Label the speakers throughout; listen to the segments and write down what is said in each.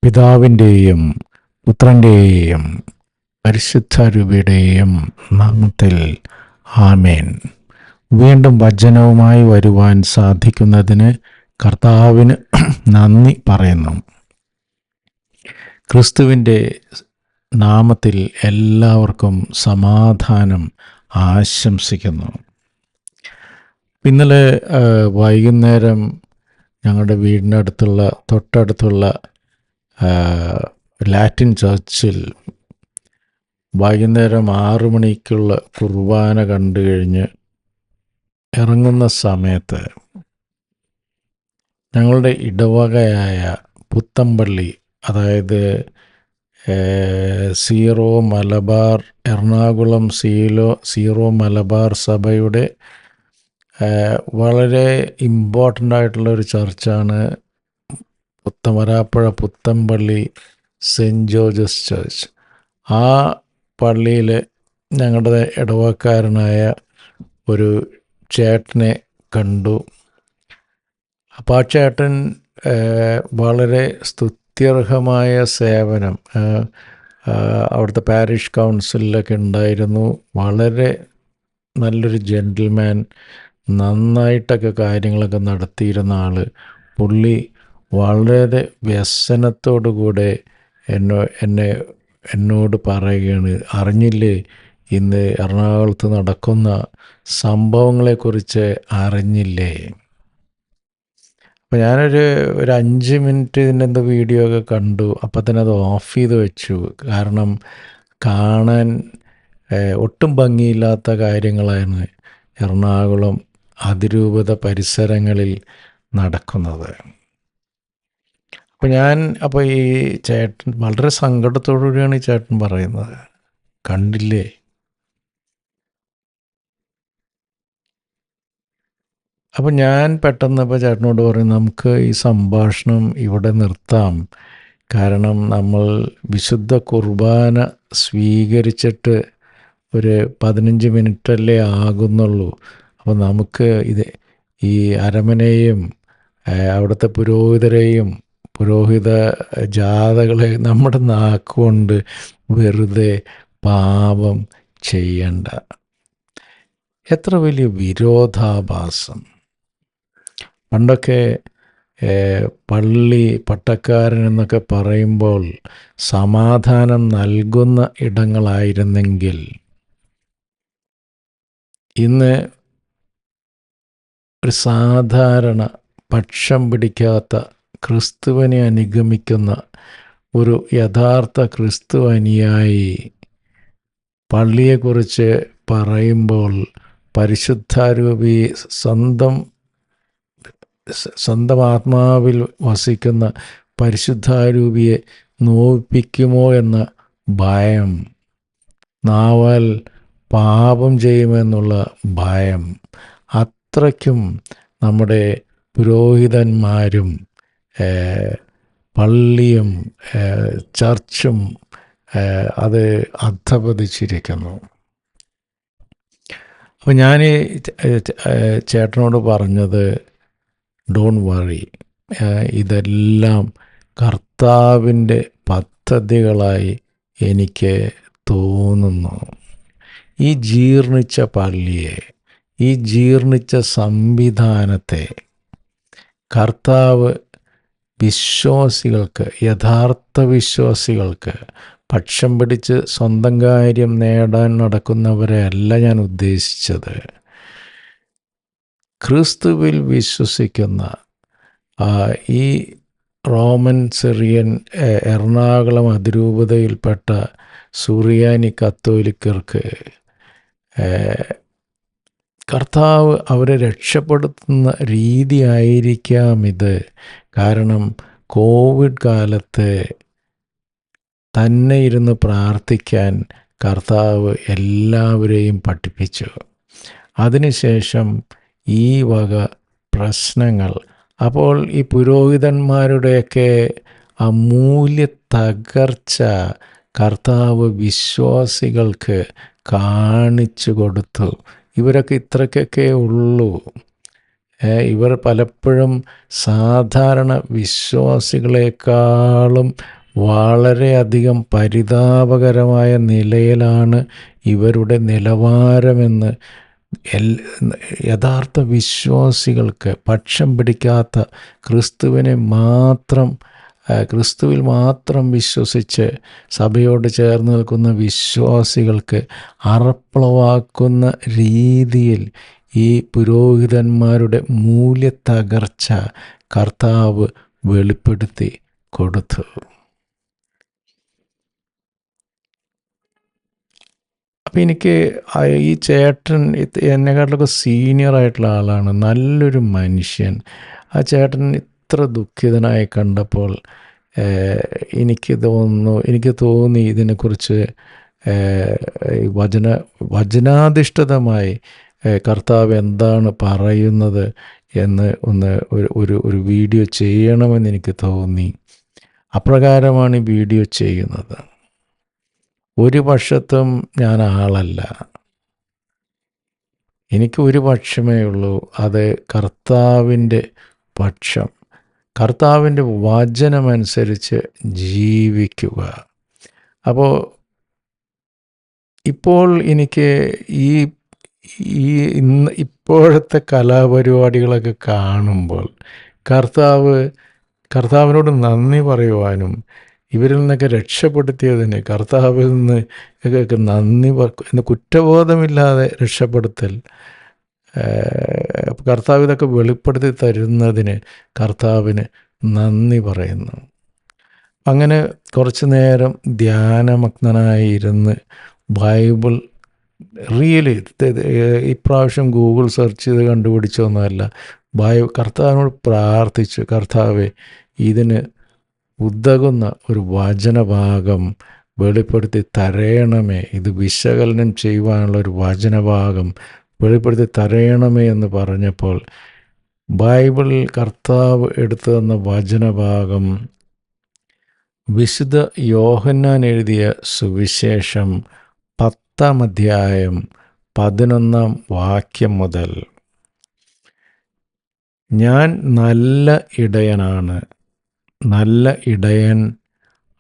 Speaker 1: പിതാവിൻ്റെയും പുത്രൻ്റെയും പരിശുദ്ധാരൂപിയുടെയും നാമത്തിൽ ആമേൻ. വീണ്ടും വചനവുമായി വരുവാൻ സാധിക്കുന്നതിന് കർത്താവിന് നന്ദി പറയുന്നു. ക്രിസ്തുവിൻ്റെ നാമത്തിൽ എല്ലാവർക്കും സമാധാനം ആശംസിക്കുന്നു. ഇന്നലെ വൈകുന്നേരം ഞങ്ങളുടെ വീടിനടുത്തുള്ള തൊട്ടടുത്തുള്ള ലാറ്റിൻ ചർച്ചിൽ വൈകുന്നേരം 6 മണിക്കുള്ള കുർബാന കണ്ടു കഴിഞ്ഞ് ഇറങ്ങുന്ന സമയത്ത് ഞങ്ങളുടെ ഇടവകയായ പുത്തമ്പള്ളി, അതായത് സീറോ മലബാർ എറണാകുളം സീറോ മലബാർ സഭയുടെ വളരെ ഇമ്പോർട്ടൻ്റ് ആയിട്ടുള്ള ഒരു ചർച്ചാണ് Varapuzha Puthanpally saint George's church. ആ പള്ളിയിൽ ഞങ്ങളുടെ ഇടവക്കാരനായ ഒരു ചേട്ടനെ കണ്ടു. അപ്പോൾ ആ ചേട്ടൻ വളരെ സ്തുത്യർഹമായ സേവനം അവിടുത്തെ പാരിഷ് കൗൺസിലിലൊക്കെ ഉണ്ടായിരുന്നു. വളരെ നല്ലൊരു ജെൻറ്റിൽമാൻ, നന്നായിട്ടൊക്കെ കാര്യങ്ങളൊക്കെ നടത്തിയിരുന്ന ആൾ. പുള്ളി വളരെ വ്യസനത്തോടുകൂടെ എന്നോട് പറയുകയാണ്, അറിഞ്ഞില്ലേ ഇന്ന് എറണാകുളത്ത് നടക്കുന്ന സംഭവങ്ങളെക്കുറിച്ച് അറിഞ്ഞില്ലേ? അപ്പോൾ ഞാനൊരു 5 മിനിറ്റ് ഇതിൻ്റെ വീഡിയോ ഒക്കെ കണ്ടു. അപ്പം തന്നെ അത് ഓഫ് ചെയ്ത് വെച്ചു. കാരണം കാണാൻ ഒട്ടും ഭംഗിയില്ലാത്ത കാര്യങ്ങളാണ് എറണാകുളം അതിരൂപത പരിസരങ്ങളിൽ നടക്കുന്നത്. അപ്പോൾ ഈ ചേട്ടൻ വളരെ സങ്കടത്തോടു കൂടിയാണ് ഈ ചേട്ടൻ പറയുന്നത്, കണ്ടില്ലേ? അപ്പോൾ ഞാൻ പെട്ടെന്ന് ഇപ്പോൾ ചേട്ടനോട് പറയും, നമുക്ക് ഈ സംഭാഷണം ഇവിടെ നിർത്താം. കാരണം നമ്മൾ വിശുദ്ധ കുർബാന സ്വീകരിച്ചിട്ട് ഒരു 15 മിനിറ്റല്ലേ ആകുന്നുള്ളൂ. അപ്പോൾ നമുക്ക് ഈ അരമനയും അവിടുത്തെ പുരോഹിത ജാഥകളെ നമ്മുടെ നാക്കുകൊണ്ട് വെറുതെ പാപം ചെയ്യണ്ട. എത്ര വലിയ വിരോധാഭാസം! പണ്ടൊക്കെ പട്ടക്കാരൻ എന്നൊക്കെ പറയുമ്പോൾ സമാധാനം നൽകുന്ന ഇടങ്ങളായിരുന്നെങ്കിൽ ഇന്ന് ഒരു സാധാരണ പക്ഷം പിടിക്കാത്ത ക്രിസ്തുവിനെ അനുഗമിക്കുന്ന ഒരു യഥാർത്ഥ ക്രിസ്തു അനുയായി പള്ളിയെക്കുറിച്ച് പറയുമ്പോൾ പരിശുദ്ധാരൂപി സ്വന്തം ആത്മാവിൽ വസിക്കുന്ന പരിശുദ്ധാരൂപിയെ നോവിപ്പിക്കുമോ എന്ന ഭയം, നാവാൽ പാപം ചെയ്യുമെന്നുള്ള ഭയം, അത്രയ്ക്കും നമ്മുടെ പുരോഹിതന്മാരും പള്ളിയും ചർച്ചും അത് അധപതിച്ചിരിക്കുന്നു. അപ്പോൾ ഞാൻ ചേട്ടനോട് പറഞ്ഞത്, ഡോണ്ട് വറി, ഇതെല്ലാം കർത്താവിൻ്റെ പദ്ധതികളായി എനിക്ക് തോന്നുന്നു. ഈ ജീർണിച്ച പള്ളിയെ, ഈ ജീർണിച്ച സംവിധാനത്തെ കർത്താവ് യഥാർത്ഥ വിശ്വാസികൾക്ക്, പക്ഷം പിടിച്ച് സ്വന്തം കാര്യം നേടാൻ നടക്കുന്നവരെ അല്ല ഞാൻ ഉദ്ദേശിച്ചത്, ക്രിസ്തുവിൽ വിശ്വസിക്കുന്ന ഈ റോമൻ സിറിയൻ എറണാകുളം അതിരൂപതയിൽപ്പെട്ട സുറിയാനി കത്തോലിക്കർക്ക് കർത്താവ് അവരെ രക്ഷപ്പെടുത്തുന്ന രീതിയായിരിക്കാം ഇത്. കാരണം കോവിഡ് കാലത്ത് തന്നെ ഇരുന്ന് പ്രാർത്ഥിക്കാൻ കർത്താവ് എല്ലാവരെയും പഠിപ്പിച്ചു. അതിനുശേഷം ഈ വക പ്രശ്നങ്ങൾ, അപ്പോൾ ഈ പുരോഹിതന്മാരുടെയൊക്കെ അമൂല്യ തകർച്ച കർത്താവ് വിശ്വാസികൾക്ക് കാണിച്ചു കൊടുത്തു. ഇവരൊക്കെ ഇത്രയ്ക്കൊക്കെ ഉള്ളൂ. ഇവർ പലപ്പോഴും സാധാരണ വിശ്വാസികളെക്കാളും വളരെയധികം പരിതാപകരമായ നിലയിലാണ് ഇവരുടെ നിലവാരമെന്ന് യഥാർത്ഥ വിശ്വാസികൾക്ക്, പക്ഷം പിടിക്കാത്ത ക്രിസ്തുവിൽ മാത്രം വിശ്വസിച്ച് സഭയോട് ചേർന്ന് നിൽക്കുന്ന വിശ്വാസികൾക്ക് അറപ്പളവാക്കുന്ന രീതിയിൽ ഈ പുരോഹിതന്മാരുടെ മൂല്യത്തകർച്ച കർത്താവ് വെളിപ്പെടുത്തി കൊടുത്തു. അപ്പം എനിക്ക് ഈ ചേട്ടൻ എന്നെക്കാട്ടിലൊക്കെ സീനിയറായിട്ടുള്ള ആളാണ്, നല്ലൊരു മനുഷ്യൻ. ആ ചേട്ടൻ ഇത്ര ദുഃഖിതനായി കണ്ടപ്പോൾ എനിക്ക് തോന്നി ഇതിനെക്കുറിച്ച് വചനാധിഷ്ഠിതമായി കർത്താവ് എന്താണ് പറയുന്നത് എന്ന് ഒരു വീഡിയോ ചെയ്യണമെന്ന് എനിക്ക് തോന്നി. അപ്രകാരമാണ് ഈ വീഡിയോ ചെയ്യുന്നത്. ഒരു പക്ഷത്തും ഞാൻ ആളല്ല. എനിക്ക് ഒരു പക്ഷമേ ഉള്ളൂ, അത് കർത്താവിൻ്റെ പക്ഷം. കർത്താവിൻ്റെ വചനമനുസരിച്ച് ജീവിക്കുക. അപ്പോൾ ഇപ്പോൾ എനിക്ക് ഇപ്പോഴത്തെ കലാപരിപാടികളൊക്കെ കാണുമ്പോൾ കർത്താവിനോട് നന്ദി പറയുവാനും ഇവരിൽ നിന്നൊക്കെ രക്ഷപ്പെടുത്തിയതിന് കർത്താവിൽ നിന്ന് ഒക്കെ നന്ദി കുറ്റബോധമില്ലാതെ രക്ഷപ്പെടുത്തൽ, കർത്താവ് ഇതൊക്കെ വെളിപ്പെടുത്തി തരുന്നതിന് കർത്താവിന് നന്ദി പറയുന്നു. അങ്ങനെ കുറച്ച് നേരം ധ്യാനമഗ്നനായിരുന്ന് ബൈബിൾ ഇപ്രാവശ്യം ഗൂഗിൾ സെർച്ച് ചെയ്ത് കണ്ടുപിടിച്ചൊന്നുമല്ല, കർത്താവിനോട് പ്രാർത്ഥിച്ചു, കർത്താവെ ഇതിന് ഉതകുന്ന ഒരു വചനഭാഗം വെളിപ്പെടുത്തി തരയണമേ, ഇത് വിശകലനം ചെയ്യുവാനുള്ള ഒരു വചനഭാഗം വെളിപ്പെടുത്തി തരയണമേ എന്ന് പറഞ്ഞപ്പോൾ ബൈബിളിൽ കർത്താവ് എടുത്തു തന്ന വചനഭാഗം വിശുദ്ധ യോഹന്നാൻ എഴുതിയ സുവിശേഷം 10-ാം അധ്യായം 11-ാം വാക്യം മുതൽ, ഞാൻ നല്ല ഇടയനാണ്, നല്ല ഇടയൻ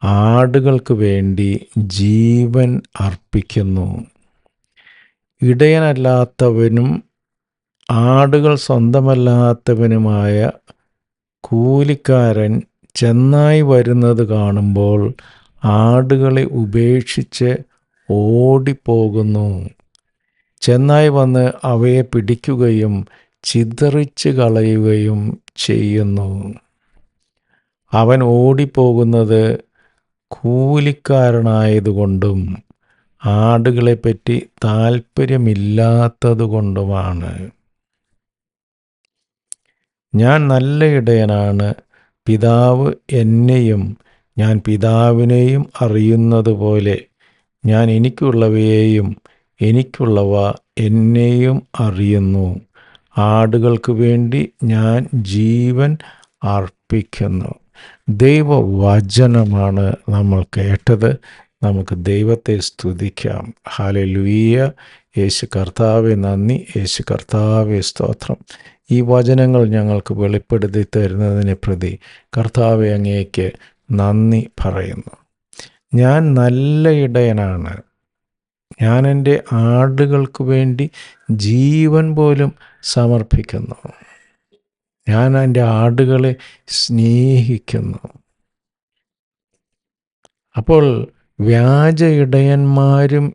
Speaker 1: ആടുകൾക്ക് വേണ്ടി ജീവൻ അർപ്പിക്കുന്നു. ഇടയനല്ലാത്തവനും ആടുകൾ സ്വന്തമല്ലാത്തവനുമായ കൂലിക്കാരൻ ചെന്നായി വരുന്നത് കാണുമ്പോൾ ആടുകളെ ഉപേക്ഷിച്ച് ഓടിപ്പോകുന്നു. ചെന്നായി വന്ന് അവയെ പിടിക്കുകയും ചിതറിച്ച് കളയുകയും ചെയ്യുന്നു. അവൻ ഓടിപ്പോകുന്നത് കൂലിക്കാരനായതുകൊണ്ടും ആടുകളെപ്പറ്റി താല്പര്യമില്ലാത്തതുകൊണ്ടുമാണ്. ഞാൻ നല്ല ഇടയനാണ്, പിതാവ് എന്നെയും ഞാൻ പിതാവിനെയും അറിയുന്നത് പോലെ ഞാൻ എനിക്കുള്ളവയെയും എനിക്കുള്ളവ എന്നെയും അറിയുന്നു. ആടുകൾക്ക് വേണ്ടി ഞാൻ ജീവൻ അർപ്പിക്കുന്നു. ദൈവവചനമാണ് നമ്മൾ കേട്ടത്. നമുക്ക് ദൈവത്തെ സ്തുതിക്കാം. ഹല്ലേലൂയ. യേശു കർത്താവെ നന്ദി, യേശു കർത്താവെ സ്തോത്രം. ഈ വചനങ്ങൾ ഞങ്ങൾക്ക് വെളിപ്പെടുത്തി തരുന്നതിനെ പ്രതി കർത്താവെ അങ്ങേക്ക് നന്ദി പറയുന്നു. ഞാൻ നല്ല ഇടയനാണ്, ഞാൻ എൻ്റെ ആടുകൾക്ക് വേണ്ടി ജീവൻ പോലും സമർപ്പിക്കുന്നു. ഞാൻ എൻ്റെ ആടുകളെ സ്നേഹിക്കുന്നു. അപ്പോൾ വ്യാജ ഇടയന്മാരും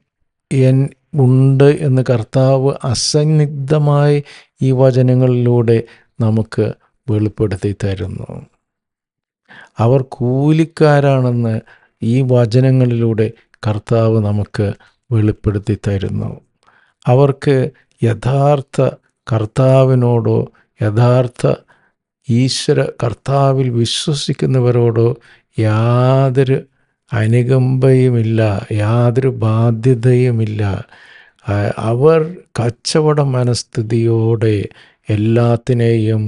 Speaker 1: ഉണ്ട് എന്ന് കർത്താവ് അസന്നിഗ്ധമായി ഈ വചനങ്ങളിലൂടെ നമുക്ക് വെളിപ്പെടുത്തി തരുന്നു. അവർ കൂലിക്കാരാണെന്ന് ഈ വചനങ്ങളിലൂടെ കർത്താവ് നമുക്ക് വെളിപ്പെടുത്തി തരുന്നു. അവർക്ക് യഥാർത്ഥ കർത്താവിനോടോ യഥാർത്ഥ കർത്താവിൽ വിശ്വസിക്കുന്നവരോടോ യാതൊരു അനുകമ്പയുമില്ല, യാതൊരു ബാധ്യതയുമില്ല. അവർ കച്ചവട മനസ്ഥിതിയോടെ എല്ലാത്തിനെയും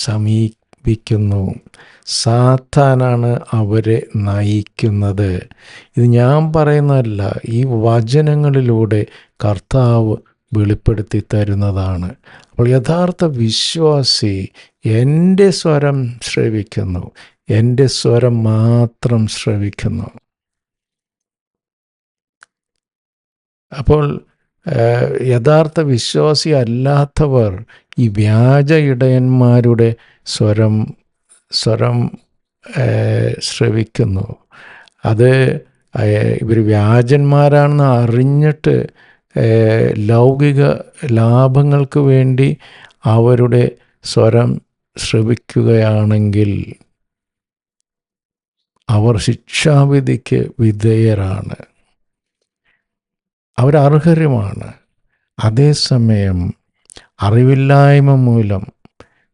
Speaker 1: സമീപിക്കുന്നു. സാത്താനാണ് അവരെ നയിക്കുന്നത്. ഇത് ഞാൻ പറയുന്നതല്ല, ഈ വചനങ്ങളിലൂടെ കർത്താവ് വെളിപ്പെടുത്തി തരുന്നതാണ്. അപ്പോൾ യഥാർത്ഥ വിശ്വാസി എൻ്റെ സ്വരം ശ്രവിക്കുന്നു, എൻ്റെ സ്വരം മാത്രം ശ്രവിക്കുന്നു. അപ്പോൾ യഥാർത്ഥ വിശ്വാസി അല്ലാത്തവർ ഈ വ്യാജ ഇടയന്മാരുടെ സ്വരം ശ്രവിക്കുന്നു. അത് ഇവർ വ്യാജന്മാരാണെന്ന് അറിഞ്ഞിട്ട് ലൗകിക ലാഭങ്ങൾക്ക് വേണ്ടി അവരുടെ സ്വരം ശ്രവിക്കുകയാണെങ്കിൽ അവർ ശിക്ഷാവിധിക്ക് വിധേയരാണ്, അവരർഹരുമാണ്. അതേസമയം അറിവില്ലായ്മ മൂലം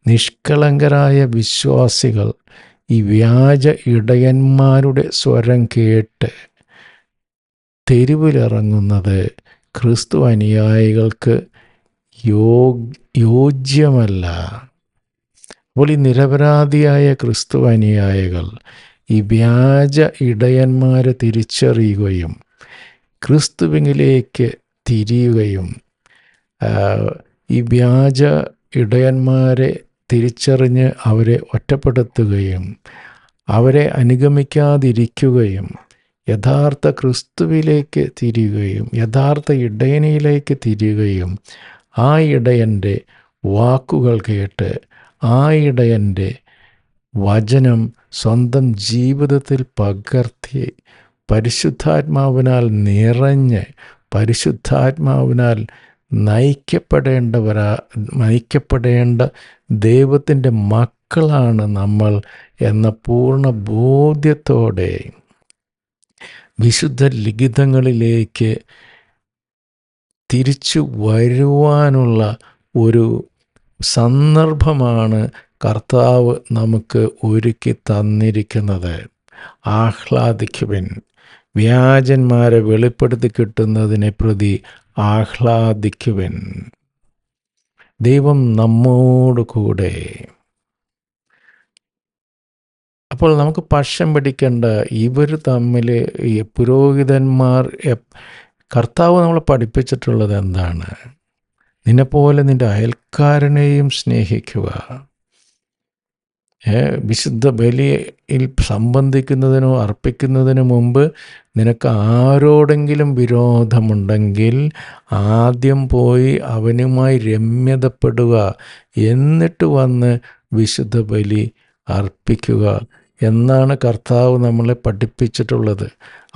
Speaker 1: നിഷ്കളങ്കരായ വിശ്വാസികൾ ഈ വ്യാജ ഇടയന്മാരുടെ സ്വരം കേട്ട് തെരുവിലിറങ്ങുന്നത് ക്രിസ്തു അനുയായികൾക്ക് യോജ്യമല്ല. അപ്പോൾ ഈ നിരപരാധിയായ ക്രിസ്തു അനുയായികൾ ഈ വ്യാജ ഇടയന്മാരെ തിരിച്ചറിയുകയും ക്രിസ്തുവിലേക്ക് തിരിയുകയും ഈ വ്യാജ ഇടയന്മാരെ തിരിച്ചറിഞ്ഞ് അവരെ ഒറ്റപ്പെടുത്തുകയും അവരെ അനുഗമിക്കാതിരിക്കുകയും യഥാർത്ഥ ക്രിസ്തുവിലേക്ക് തിരിയുകയും യഥാർത്ഥ ഇടയനിലേക്ക് തിരിയുകയും ആ ഇടയൻ്റെ വാക്കുകൾ കേട്ട് ആ ഇടയൻ്റെ വചനം സ്വന്തം ജീവിതത്തിൽ പകർത്തി പരിശുദ്ധാത്മാവിനാൽ നിറഞ്ഞ് പരിശുദ്ധാത്മാവിനാൽ നയിക്കപ്പെടേണ്ട ദൈവത്തിൻ്റെ മക്കളാണ് നമ്മൾ എന്ന പൂർണ്ണ ബോധ്യത്തോടെ വിശുദ്ധ ലിഖിതങ്ങളിലേക്ക് തിരിച്ചു വരുവാനുള്ള ഒരു സന്ദർഭമാണ് കർത്താവ് നമുക്ക് ഒരുക്കി തന്നിരിക്കുന്നത്. ആഹ്ലാദിക്കുവിൻ, വ്യാജന്മാരെ വെളിപ്പെടുത്തി കിട്ടുന്നതിനെ പ്രതി ആഹ്ലാദിക്കുവിൻ. ദൈവം നമ്മോട് കൂടെ. അപ്പോൾ നമുക്ക് പക്ഷം പിടിക്കേണ്ട ഇവർ തമ്മിൽ ഈ പുരോഹിതന്മാർ, കർത്താവ് നമ്മളെ പഠിപ്പിച്ചിട്ടുള്ളത് എന്താണ്? നിന്നെപ്പോലെ നിൻ്റെ അയൽക്കാരനെയും സ്നേഹിക്കുക. വിശുദ്ധ ബലിയിൽ സംബന്ധിക്കുന്നതിനോ അർപ്പിക്കുന്നതിനു മുമ്പ് നിനക്ക് ആരോടെങ്കിലും വിരോധമുണ്ടെങ്കിൽ ആദ്യം പോയി അവനുമായി രമ്യതപ്പെടുക, എന്നിട്ട് വന്ന് വിശുദ്ധ ബലി അർപ്പിക്കുക എന്നാണ് കർത്താവ് നമ്മളെ പഠിപ്പിച്ചിട്ടുള്ളത്.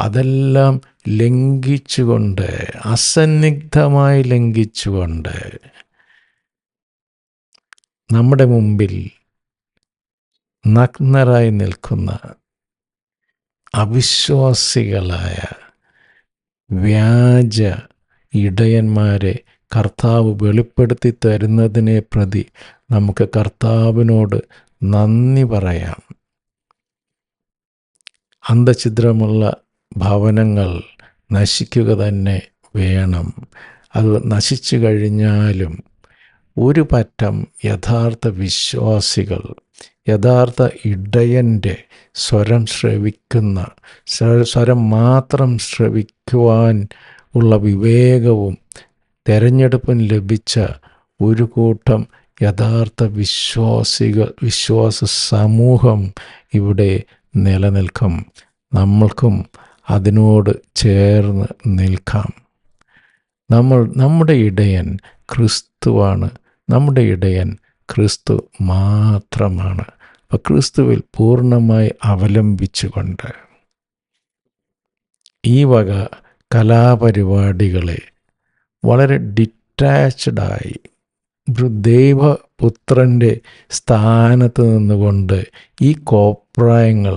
Speaker 1: അതെല്ലാം ലംഘിച്ചുകൊണ്ട്, അസന്നിഗ്ധമായി ലംഘിച്ചുകൊണ്ട് നമ്മുടെ മുമ്പിൽ നഗ്നരായി നിൽക്കുന്ന അവിശ്വാസികളായ വ്യാജ ഇടയന്മാരെ കർത്താവ് വെളിപ്പെടുത്തി തരുന്നതിനെ പ്രതി നമുക്ക് കർത്താവിനോട് നന്ദി പറയാം. അന്തഛിദ്രമുള്ള ഭവനങ്ങൾ നശിക്കുക തന്നെ വേണം. അത് നശിച്ചു കഴിഞ്ഞാലും ഒരു പറ്റം യഥാർത്ഥ വിശ്വാസികൾ, യഥാർത്ഥ ഇടയൻ്റെ സ്വരം ശ്രവിക്കുന്ന, സ്വരം മാത്രം ശ്രവിക്കുവാൻ ഉള്ള വിവേകവും തെരഞ്ഞെടുപ്പും ലഭിച്ച ഒരു കൂട്ടം യഥാർത്ഥ വിശ്വാസ സമൂഹം ഇവിടെ നിലനിൽക്കും. നമ്മൾക്കും അതിനോട് ചേർന്ന് നിൽക്കാം. നമ്മുടെ ഇടയൻ ക്രിസ്തുവാണ്. നമ്മുടെ ഇടയൻ ക്രിസ്തു മാത്രമാണ്. അപ്പോൾ ക്രിസ്തുവിൽ പൂർണ്ണമായി അവലംബിച്ചുകൊണ്ട് ഈ വക കലാപരിപാടികളെ വളരെ ഡിറ്റാച്ച്ഡായി ദൈവപുത്രൻ്റെ സ്ഥാനത്ത് നിന്നുകൊണ്ട് ഈ കോപ്രായങ്ങൾ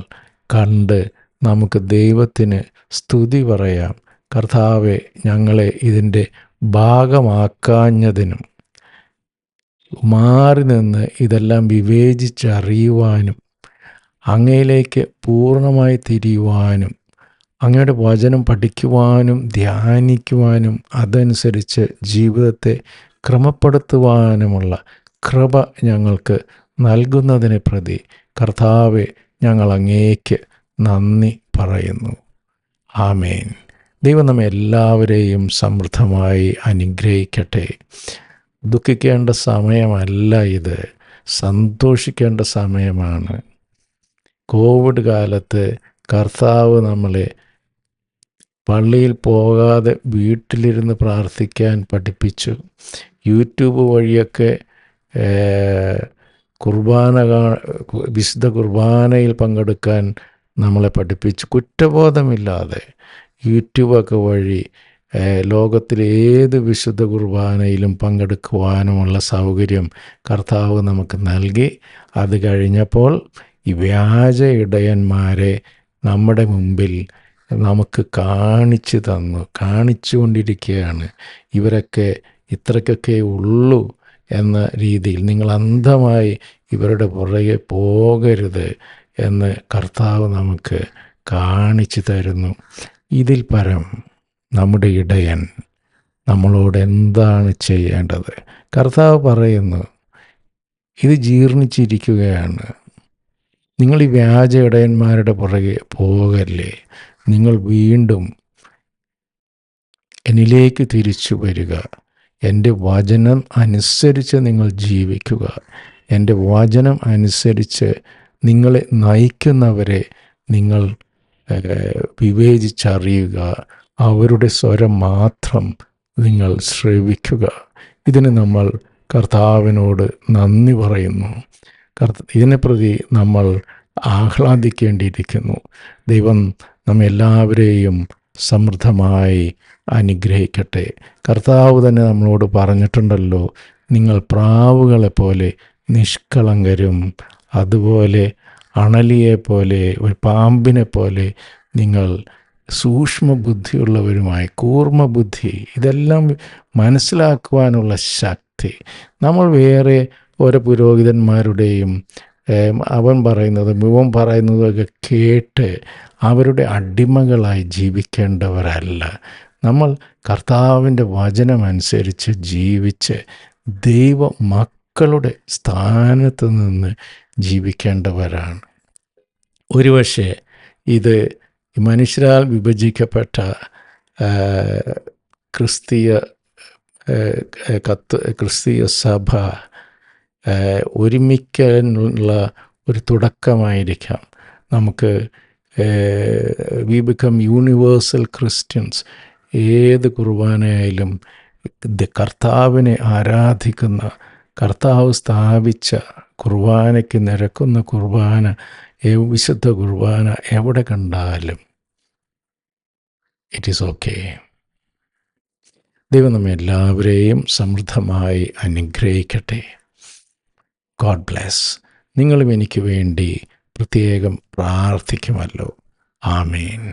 Speaker 1: കണ്ട് നമുക്ക് ദൈവത്തിന് സ്തുതി പറയാം. കർത്താവെ, ഞങ്ങളെ ഇതിൻ്റെ ഭാഗമാക്കാഞ്ഞതിനും മാറി നിന്ന് ഇതെല്ലാം വിവേചിച്ചറിയുവാനും അങ്ങയിലേക്ക് പൂർണ്ണമായി തിരിയുവാനും അങ്ങയുടെ വചനം പഠിക്കുവാനും ധ്യാനിക്കുവാനും അതനുസരിച്ച് ജീവിതത്തെ ക്രമപ്പെടുത്തുവാനുമുള്ള കൃപ ഞങ്ങൾക്ക് നൽകുന്നതിനെ പ്രതി കർത്താവെ, ഞങ്ങൾ അങ്ങേക്ക് നന്ദി പറയുന്നു. ആമേൻ. ദൈവം നമ്മെ എല്ലാവരെയും സമൃദ്ധമായി അനുഗ്രഹിക്കട്ടെ. ദുഃഖിക്കേണ്ട സമയമല്ല ഇത്, സന്തോഷിക്കേണ്ട സമയമാണ്. കോവിഡ് കാലത്ത് കർത്താവ് നമ്മളെ പള്ളിയിൽ പോകാതെ വീട്ടിലിരുന്ന് പ്രാർത്ഥിക്കാൻ പഠിപ്പിച്ചു. യൂട്യൂബ് വഴിയൊക്കെ വിശുദ്ധ കുർബാനയിൽ പങ്കെടുക്കാൻ നമ്മളെ പഠിപ്പിച്ചു. കുറ്റബോധമില്ലാതെ യൂട്യൂബൊക്കെ വഴി ലോകത്തിലെ ഏത് വിശുദ്ധ കുർബാനയിലും പങ്കെടുക്കുവാനുമുള്ള സൗകര്യം കർത്താവ് നമുക്ക് നൽകി. അത് കഴിഞ്ഞപ്പോൾ ഈ വ്യാജ ഇടയന്മാരെ നമ്മുടെ മുമ്പിൽ നമുക്ക് കാണിച്ചുകൊണ്ടിരിക്കുകയാണ്. ഇവരൊക്കെ ഇത്രയ്ക്കൊക്കെ ഉള്ളൂ എന്ന രീതിയിൽ നിങ്ങൾ അന്ധമായി ഇവരുടെ പുറകെ പോകരുത് എന്ന് കർത്താവ് നമുക്ക് കാണിച്ചു തരുന്നു. ഇതിൽ പരം നമ്മുടെ ഇടയൻ നമ്മളോട് എന്താണ് ചെയ്യേണ്ടത്? കർത്താവ് പറയുന്നു, ഇത് ജീർണിച്ചിരിക്കുകയാണ്, നിങ്ങൾ ഈ വ്യാജ ഇടയന്മാരുടെ പുറകെ പോകല്ലേ, നിങ്ങൾ വീണ്ടും എന്നിലേക്ക് തിരിച്ചു വരിക, എൻ്റെ വചനം അനുസരിച്ച് നിങ്ങൾ ജീവിക്കുക, എൻ്റെ വചനം അനുസരിച്ച് നിങ്ങളെ നയിക്കുന്നവരെ നിങ്ങൾ വിവേചിച്ചറിയുക, അവരുടെ സ്വരം മാത്രം നിങ്ങൾ ശ്രവിക്കുക. ഇതിന് നമ്മൾ കർത്താവിനോട് നന്ദി പറയുന്നു. ഇതിനെ പ്രതി നമ്മൾ ആഹ്ലാദിക്കേണ്ടിയിരിക്കുന്നു. ദൈവം നമ്മെല്ലാവരെയും സമൃദ്ധമായി അനുഗ്രഹിക്കട്ടെ. കർത്താവ് തന്നെ നമ്മളോട് പറഞ്ഞിട്ടുണ്ടല്ലോ, നിങ്ങൾ പ്രാവുകളെപ്പോലെ നിഷ്കളങ്കരും അതുപോലെ അണലിയെപ്പോലെ ഒരു പാമ്പിനെ പോലെ നിങ്ങൾ സൂക്ഷ്മബുദ്ധിയുള്ളവരുമായി, കൂർമ്മബുദ്ധി, ഇതെല്ലാം മനസ്സിലാക്കുവാനുള്ള ശക്തി. നമ്മൾ വേറെ ഓരോ പുരോഹിതന്മാരുടെയും അവൻ പറയുന്നതൊക്കെ കേട്ട് അവരുടെ അടിമകളായി ജീവിക്കേണ്ടവരല്ല. നമ്മൾ കർത്താവിൻ്റെ വചനമനുസരിച്ച് ജീവിച്ച് ദൈവ മക്കളുടെ സ്ഥാനത്ത് നിന്ന് ജീവിക്കേണ്ടവരാണ്. ഒരുപക്ഷെ ഇത് മനുഷ്യരാൽ വിഭജിക്കപ്പെട്ട ക്രിസ്തീയ സഭ ഒരുമിക്കാനുള്ള ഒരു തുടക്കമായിരിക്കാം. നമുക്ക് വി ബിക്കം യൂണിവേഴ്സൽ ക്രിസ്ത്യൻസ്. ഏത് കുർബാനയായാലും കർത്താവിനെ ആരാധിക്കുന്ന, കർത്താവ് സ്ഥാപിച്ച കുർബാനയ്ക്ക് നിരക്കുന്ന കുർബാന, വിശുദ്ധ കുർബാന എവിടെ കണ്ടാലും ഇറ്റ് ഈസ് ഓക്കെ. ദൈവം നമ്മെ എല്ലാവരെയും സമൃദ്ധമായി അനുഗ്രഹിക്കട്ടെ. God bless. നിങ്ങളും എനിക്ക് വേണ്ടി പ്രത്യേകം പ്രാർത്ഥിക്കുമല്ലോ. ആമേൻ.